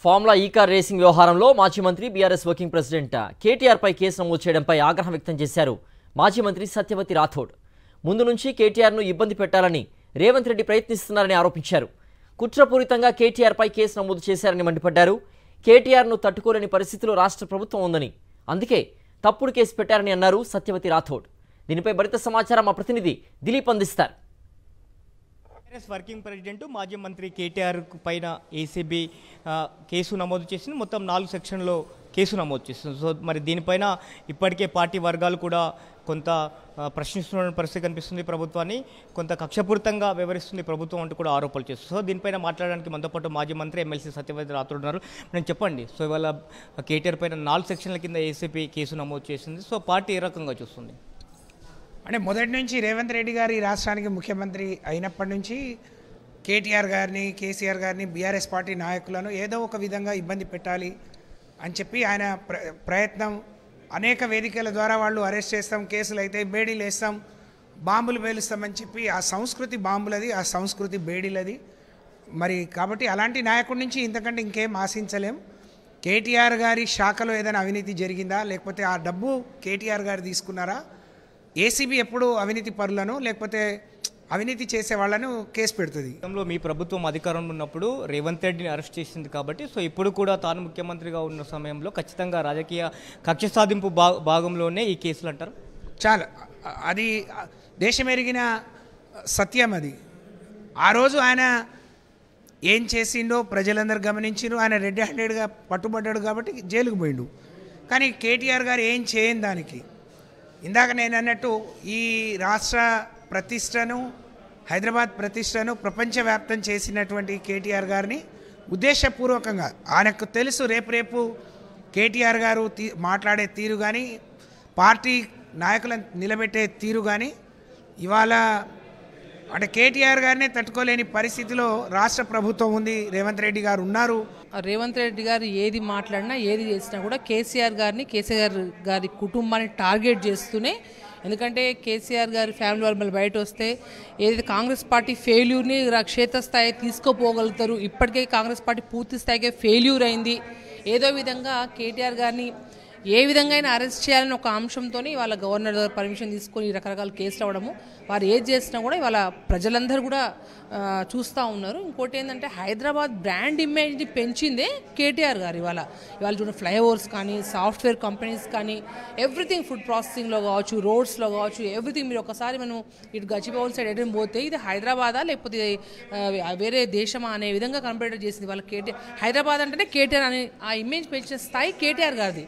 Formula ఈ car racing వ్యవహారంలో మాజీ మంత్రి బీఆర్ఎస్ వర్కింగ్ ప్రెసిడెంట్ కేటీఆర్ పై కేసు నమోదు చేయడంపై ఆగ్రహం వ్యక్తం చేశారు మాజీ మంత్రి సత్యవతి రాథోడ్. ముందు నుంచి కేటీఆర్ను ఇబ్బంది పెట్టాలని రేవంత్ రెడ్డి ప్రయత్నిస్తున్నారని ఆరోపించారు. కుట్రపూరితంగా కేటీఆర్ పై కేసు నమోదు చేశారని మండిపడ్డారు. కేటీఆర్ను తట్టుకోలేని పరిస్థితిలో రాష్ట్ర ప్రభుత్వం ఉందని, అందుకే తప్పుడు కేసు పెట్టారని అన్నారు సత్యవతి రాథోడ్. దీనిపై మరింత సమాచారం మా ప్రతినిధి దిలీప్ అందిస్తారు. వర్కింగ్ ప్రెసిడెంట్ మాజీ మంత్రి కేటీఆర్ పైన ఏసీబీ కేసు నమోదు చేసింది. మొత్తం 4 సెక్షన్లో కేసు నమోదు చేస్తుంది. సో మరి దీనిపైన ఇప్పటికే పార్టీ వర్గాలు కూడా కొంత ప్రశ్నిస్తున్న పరిస్థితి కనిపిస్తుంది. ప్రభుత్వాన్ని కొంత కక్షపూరితంగా వ్యవహరిస్తుంది ప్రభుత్వం అంటూ కూడా ఆరోపణలు చేస్తుంది. సో దీనిపైన మాట్లాడడానికి మనతో పాటు మాజీ మంత్రి ఎమ్మెల్సీ సత్యవతి రాథోడ్ ఉన్నారు. నేను చెప్పండి, సో ఇవాళ కేటీఆర్ పైన 4 సెక్షన్ల కింద ఏసీబీ కేసు నమోదు చేసింది. సో పార్టీ ఏ రకంగా చూస్తుంది? అంటే మొదటి నుంచి రేవంత్ రెడ్డి గారు ఈ రాష్ట్రానికి ముఖ్యమంత్రి అయినప్పటి నుంచి కేటీఆర్ గారిని, కేసీఆర్ గారిని, బీఆర్ఎస్ పార్టీ నాయకులను ఏదో ఒక విధంగా ఇబ్బంది పెట్టాలి అని చెప్పి ఆయన ప్రయత్నం. అనేక వేదికల ద్వారా వాళ్ళు అరెస్ట్ చేస్తాం, కేసులు అయితే బేడీలు వేస్తాం, బాంబులు పేలుస్తామని చెప్పి ఆ సంస్కృతి బాంబులది, ఆ సంస్కృతి బేడీలది. మరి కాబట్టి అలాంటి నాయకుడి నుంచి ఇంతకంటే ఇంకేం ఆశించలేం. కేటీఆర్ గారి శాఖలో ఏదైనా అవినీతి జరిగిందా, లేకపోతే ఆ డబ్బు కేటీఆర్ గారు తీసుకున్నారా? ఏసీబీ ఎప్పుడు అవినీతి పరులను లేకపోతే అవినీతి చేసే వాళ్ళను కేసు పెడుతుంది. మీ ప్రభుత్వం అధికారంలో ఉన్నప్పుడు రేవంత్ రెడ్డిని అరెస్ట్ చేసింది కాబట్టి, సో ఇప్పుడు కూడా తాను ముఖ్యమంత్రిగా ఉన్న సమయంలో ఖచ్చితంగా రాజకీయ కక్ష సాధింపు భాగంలోనే ఈ కేసులు అంటారు. చాలా అది దేశమెరిగిన సత్యం. అది ఆ రోజు ఆయన ఏం చేసిండో ప్రజలందరూ గమనించారు. ఆయన రెడ్ హ్యాండెడ్గా పట్టుబడ్డాడు కాబట్టి జైలుకు పోయిండు. కానీ కేటీఆర్ గారు ఏం చేయని దానికి, ఇందాక నేను అన్నట్టు ఈ రాష్ట్ర ప్రతిష్టను, హైదరాబాద్ ప్రతిష్టను ప్రపంచవ్యాప్తం చేసినటువంటి కేటీఆర్ గారిని ఉద్దేశపూర్వకంగా ఆయనకు తెలుసు రేపు కేటీఆర్ గారు మాట్లాడే తీరు కానీ, పార్టీ నాయకులను నిలబెట్టే తీరు కానీ, ఇవాళ అంటే కేటీఆర్ గారినే తట్టుకోలేని పరిస్థితిలో రాష్ట్ర ప్రభుత్వం ఉంది. రేవంత్ రెడ్డి గారు ఉన్నారు. రేవంత్ రెడ్డి గారు ఏది మాట్లాడినా ఏది చేసినా కూడా కేసీఆర్ గారి కుటుంబాన్ని టార్గెట్ చేస్తూనే, ఎందుకంటే కేసీఆర్ గారి ఫ్యామిలీ వాళ్ళు మళ్ళీ బయట వస్తే ఏదైతే కాంగ్రెస్ పార్టీ ఫెయిల్యూర్ని క్షేత్రస్థాయి తీసుకోపోగలుగుతారు. ఇప్పటికే కాంగ్రెస్ పార్టీ పూర్తి స్థాయిగా ఫెయిల్యూర్ అయింది. ఏదో విధంగా కేటీఆర్ గారిని ఏ విధంగా అయినా అరెస్ట్ చేయాలని ఒక అంశంతో వాళ్ళ గవర్నర్ దగ్గర పర్మిషన్ తీసుకొని రకరకాల కేసులు అవ్వడము, వారు ఏది చేసినా కూడా ఇవాళ ప్రజలందరూ కూడా చూస్తూ ఉన్నారు. ఇంకోటి ఏంటంటే హైదరాబాద్ బ్రాండ్ ఇమేజ్ని పెంచిందే కేటీఆర్ గారు. ఇవాళ చూడండి, ఫ్లైఓవర్స్ కానీ, సాఫ్ట్వేర్ కంపెనీస్ కానీ, ఎవ్రీథింగ్, ఫుడ్ ప్రాసెసింగ్లో కావచ్చు, రోడ్స్లో కావచ్చు, ఎవ్రీథింగ్. మీరు ఒకసారి మనం ఇటు గచ్చిబౌల్ సైడ్ ఎటు పోతే ఇది హైదరాబాదా లేకపోతే వేరే దేశమా అనే విధంగా కంపేర్ చేసింది వాళ్ళ కేటీఆర్. హైదరాబాద్ అంటేనే కేటీఆర్ అనే ఆ ఇమేజ్ పెంచిన స్థాయి కేటీఆర్ గారిది.